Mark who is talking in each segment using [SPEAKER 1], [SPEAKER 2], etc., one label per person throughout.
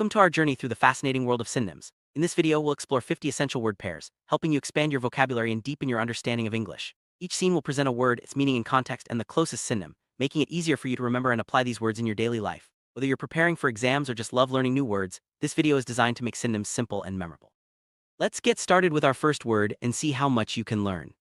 [SPEAKER 1] Welcome to our journey through the fascinating world of synonyms. In this video, we'll explore 50 essential word pairs, helping you expand your vocabulary and deepen your understanding of English. Each scene will present a word, its meaning and context, and the closest synonym, making it easier for you to remember and apply these words in your daily life. Whether you're preparing for exams or just love learning new words, this video is designed to make synonyms simple and memorable. Let's get started with our first word and see how much you can learn.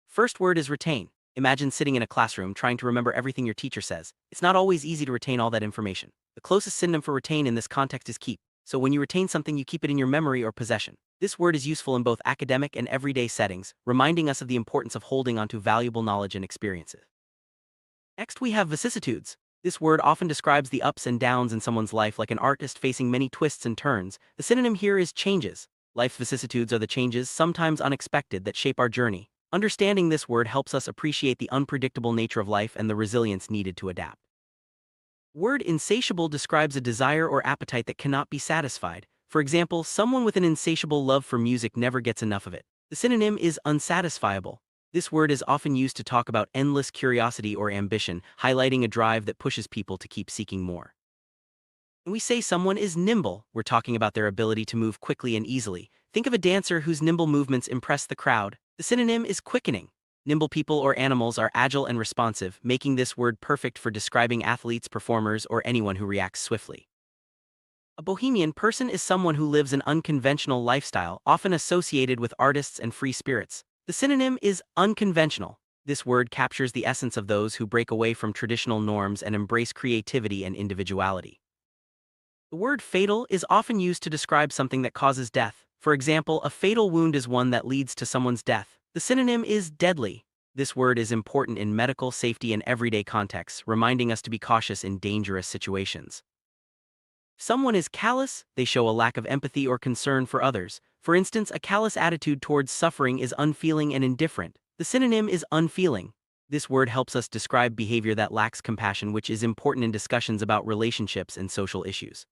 [SPEAKER 1] First word is retain. Imagine sitting in a classroom trying to remember everything your teacher says. It's not always easy to retain all that information. The closest synonym for retain in this context is keep. So when you retain something, you keep it in your memory or possession. This word is useful in both academic and everyday settings, reminding us of the importance of holding onto valuable knowledge and experiences. Next, we have vicissitudes. This word often describes the ups and downs in someone's life, like an artist facing many twists and turns. The synonym here is changes. Life's vicissitudes are the changes, sometimes unexpected, that shape our journey. Understanding this word helps us appreciate the unpredictable nature of life and the resilience needed to adapt. Word insatiable describes a desire or appetite that cannot be satisfied. For example, someone with an insatiable love for music never gets enough of it. The synonym is unsatisfiable. This word is often used to talk about endless curiosity or ambition, highlighting a drive that pushes people to keep seeking more. When we say someone is nimble, we're talking about their ability to move quickly and easily. Think of a dancer whose nimble movements impress the crowd. The synonym is quickening. Nimble people or animals are agile and responsive, making this word perfect for describing athletes, performers, or anyone who reacts swiftly. A bohemian person is someone who lives an unconventional lifestyle, often associated with artists and free spirits. The synonym is unconventional. This word captures the essence of those who break away from traditional norms and embrace creativity and individuality. The word fatal is often used to describe something that causes death. For example, a fatal wound is one that leads to someone's death. The synonym is deadly. This word is important in medical, safety, and everyday contexts, reminding us to be cautious in dangerous situations. If someone is callous, they show a lack of empathy or concern for others. For instance, a callous attitude towards suffering is unfeeling and indifferent. The synonym is unfeeling. This word helps us describe behavior that lacks compassion, which is important in discussions about relationships and social issues.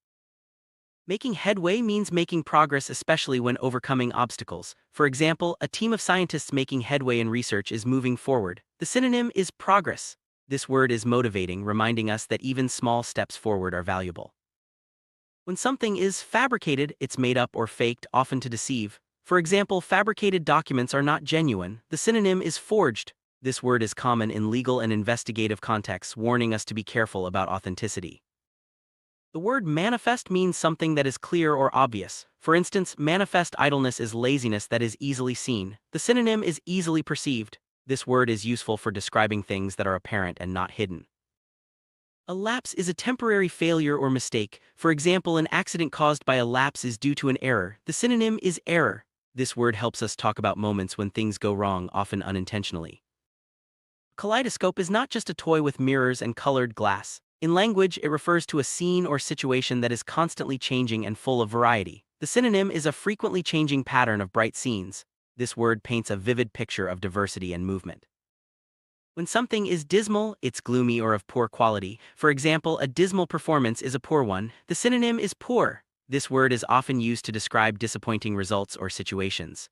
[SPEAKER 1] Making headway means making progress, especially when overcoming obstacles. For example, a team of scientists making headway in research is moving forward. The synonym is progress. This word is motivating, reminding us that even small steps forward are valuable. When something is fabricated, it's made up or faked, often to deceive. For example, fabricated documents are not genuine. The synonym is forged. This word is common in legal and investigative contexts, warning us to be careful about authenticity. The word manifest means something that is clear or obvious. For instance, manifest idleness is laziness that is easily seen. The synonym is easily perceived. This word is useful for describing things that are apparent and not hidden. A lapse is a temporary failure or mistake. For example, an accident caused by a lapse is due to an error. The synonym is error. This word helps us talk about moments when things go wrong, often unintentionally. Kaleidoscope is not just a toy with mirrors and colored glass. In language, it refers to a scene or situation that is constantly changing and full of variety. The synonym is a frequently changing pattern of bright scenes. This word paints a vivid picture of diversity and movement. When something is dismal, it's gloomy or of poor quality. For example, a dismal performance is a poor one. The synonym is poor. This word is often used to describe disappointing results or situations.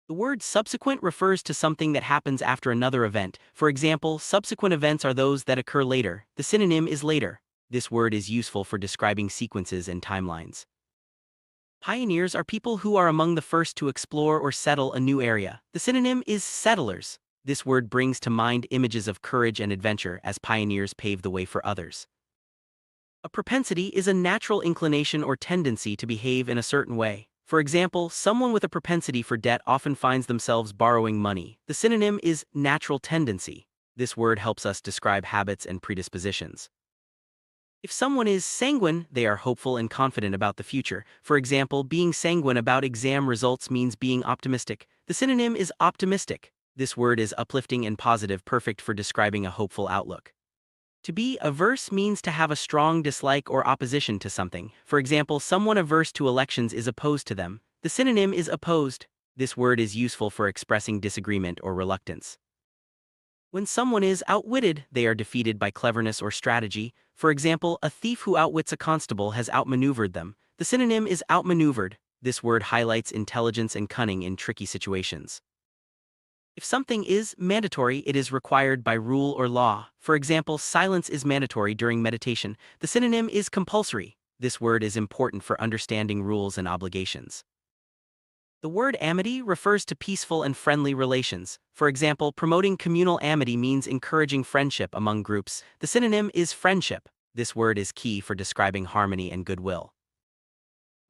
[SPEAKER 1] The word subsequent refers to something that happens after another event. For example, subsequent events are those that occur later. The synonym is later. This word is useful for describing sequences and timelines. Pioneers are people who are among the first to explore or settle a new area. The synonym is settlers. This word brings to mind images of courage and adventure as pioneers pave the way for others. A propensity is a natural inclination or tendency to behave in a certain way. For example, someone with a propensity for debt often finds themselves borrowing money. The synonym is natural tendency. This word helps us describe habits and predispositions. If someone is sanguine, they are hopeful and confident about the future. For example, being sanguine about exam results means being optimistic. The synonym is optimistic. This word is uplifting and positive, perfect for describing a hopeful outlook. To be averse means to have a strong dislike or opposition to something. For example, someone averse to elections is opposed to them. The synonym is opposed. This word is useful for expressing disagreement or reluctance. When someone is outwitted, they are defeated by cleverness or strategy. For example, a thief who outwits a constable has outmaneuvered them. The synonym is outmaneuvered. This word highlights intelligence and cunning in tricky situations. If something is mandatory, it is required by rule or law. For example, silence is mandatory during meditation. The synonym is compulsory. This word is important for understanding rules and obligations. The word amity refers to peaceful and friendly relations. For example, promoting communal amity means encouraging friendship among groups. The synonym is friendship. This word is key for describing harmony and goodwill.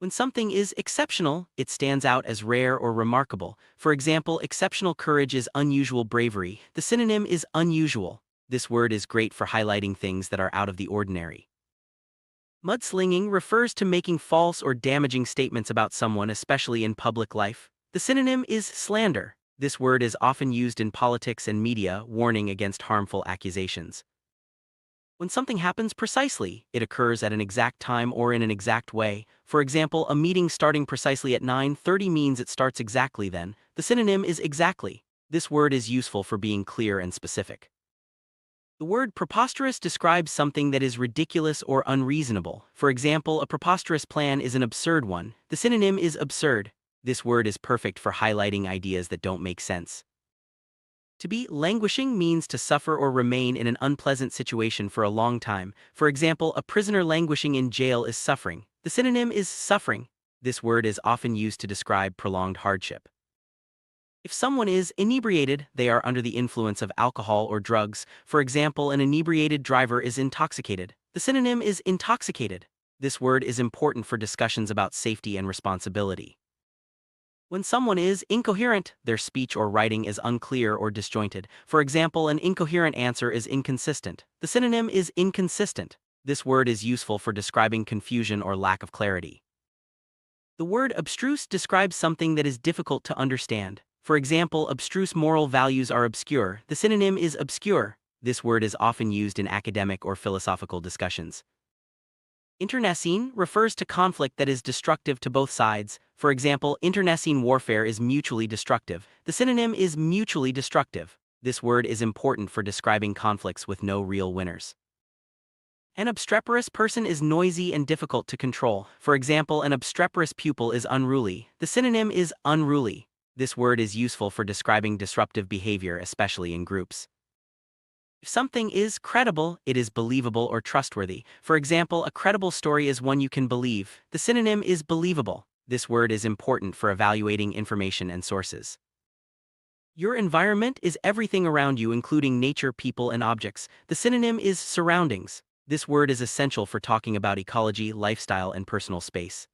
[SPEAKER 1] When something is exceptional, it stands out as rare or remarkable. For example, exceptional courage is unusual bravery. The synonym is unusual. This word is great for highlighting things that are out of the ordinary. Mudslinging refers to making false or damaging statements about someone, especially in public life. The synonym is slander. This word is often used in politics and media, warning against harmful accusations. When something happens precisely, it occurs at an exact time or in an exact way. For example, a meeting starting precisely at 9:30 means it starts exactly then. The synonym is exactly. This word is useful for being clear and specific. The word preposterous describes something that is ridiculous or unreasonable. For example, a preposterous plan is an absurd one. The synonym is absurd. This word is perfect for highlighting ideas that don't make sense. To be languishing means to suffer or remain in an unpleasant situation for a long time. For example, a prisoner languishing in jail is suffering. The synonym is suffering. This word is often used to describe prolonged hardship. If someone is inebriated, they are under the influence of alcohol or drugs. For example, an inebriated driver is intoxicated. The synonym is intoxicated. This word is important for discussions about safety and responsibility. When someone is incoherent, their speech or writing is unclear or disjointed. For example, an incoherent answer is inconsistent. The synonym is inconsistent. This word is useful for describing confusion or lack of clarity. The word abstruse describes something that is difficult to understand. For example, abstruse moral values are obscure. The synonym is obscure. This word is often used in academic or philosophical discussions. Internecine refers to conflict that is destructive to both sides. For example, internecine warfare is mutually destructive. The synonym is mutually destructive. This word is important for describing conflicts with no real winners. An obstreperous person is noisy and difficult to control. For example, an obstreperous pupil is unruly. The synonym is unruly. This word is useful for describing disruptive behavior, especially in groups. If something is credible, it is believable or trustworthy. For example, a credible story is one you can believe. The synonym is believable. This word is important for evaluating information and sources. Your environment is everything around you, including nature, people, and objects. The synonym is surroundings. This word is essential for talking about ecology, lifestyle, and personal space.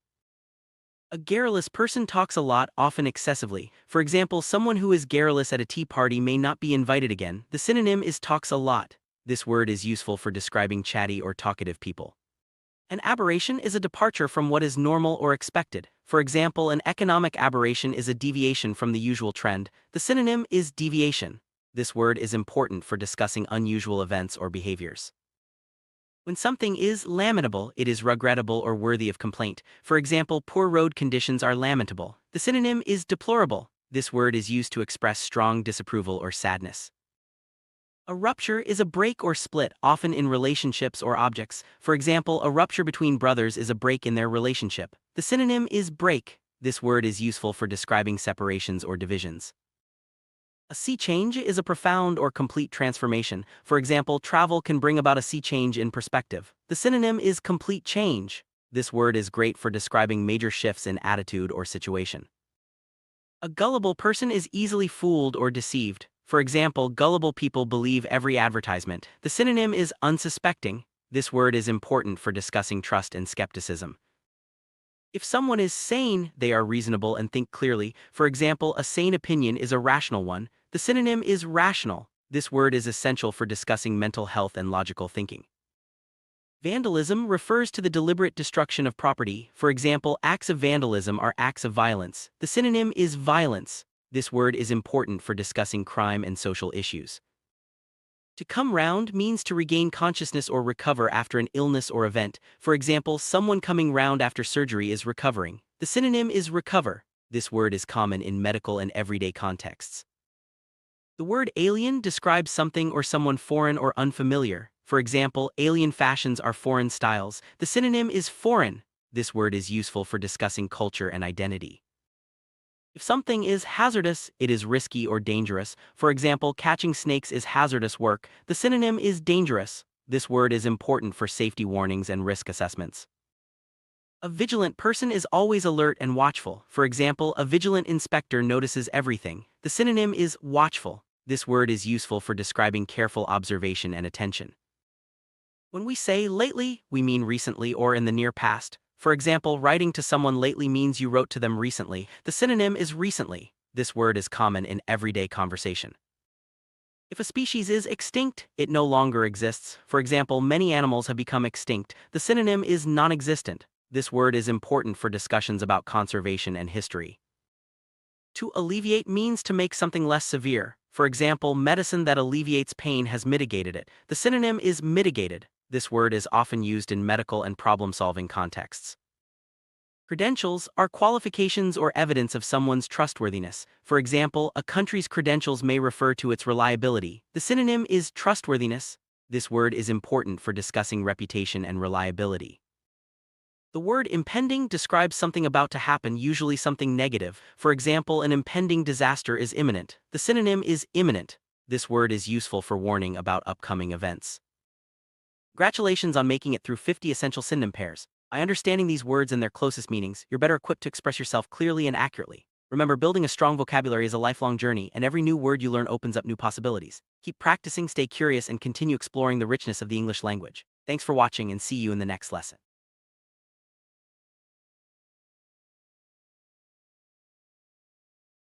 [SPEAKER 1] A garrulous person talks a lot, often excessively. For example, someone who is garrulous at a tea party may not be invited again. The synonym is talks a lot. This word is useful for describing chatty or talkative people. An aberration is a departure from what is normal or expected. For example, an economic aberration is a deviation from the usual trend. The synonym is deviation. This word is important for discussing unusual events or behaviors. When something is lamentable, it is regrettable or worthy of complaint. For example, poor road conditions are lamentable. The synonym is deplorable. This word is used to express strong disapproval or sadness. A rupture is a break or split, often in relationships or objects. For example, a rupture between brothers is a break in their relationship. The synonym is break. This word is useful for describing separations or divisions. A sea change is a profound or complete transformation. For example, travel can bring about a sea change in perspective. The synonym is complete change. This word is great for describing major shifts in attitude or situation. A gullible person is easily fooled or deceived. For example, gullible people believe every advertisement. The synonym is unsuspecting. This word is important for discussing trust and skepticism. If someone is sane, they are reasonable and think clearly. For example, a sane opinion is a rational one. The synonym is rational. This word is essential for discussing mental health and logical thinking. Vandalism refers to the deliberate destruction of property. For example, acts of vandalism are acts of violence. The synonym is violence. This word is important for discussing crime and social issues. To come round means to regain consciousness or recover after an illness or event. For example, someone coming round after surgery is recovering. The synonym is recover. This word is common in medical and everyday contexts. The word alien describes something or someone foreign or unfamiliar. For example, alien fashions are foreign styles. The synonym is foreign. This word is useful for discussing culture and identity. If something is hazardous, it is risky or dangerous. For example, catching snakes is hazardous work. The synonym is dangerous. This word is important for safety warnings and risk assessments. A vigilant person is always alert and watchful. For example, a vigilant inspector notices everything. The synonym is watchful. This word is useful for describing careful observation and attention. When we say lately, we mean recently or in the near past. For example, writing to someone lately means you wrote to them recently. The synonym is recently. This word is common in everyday conversation. If a species is extinct, it no longer exists. For example, many animals have become extinct. The synonym is non-existent. This word is important for discussions about conservation and history. To alleviate means to make something less severe. For example, medicine that alleviates pain has mitigated it. The synonym is mitigated. This word is often used in medical and problem-solving contexts. Credentials are qualifications or evidence of someone's trustworthiness. For example, a country's credentials may refer to its reliability. The synonym is trustworthiness. This word is important for discussing reputation and reliability. The word impending describes something about to happen, usually something negative. For example, an impending disaster is imminent. The synonym is imminent. This word is useful for warning about upcoming events. Congratulations on making it through 50 essential synonym pairs. By understanding these words and their closest meanings, you're better equipped to express yourself clearly and accurately. Remember, building a strong vocabulary is a lifelong journey, and every new word you learn opens up new possibilities. Keep practicing, stay curious, and continue exploring the richness of the English language. Thanks for watching, and see you in the next lesson.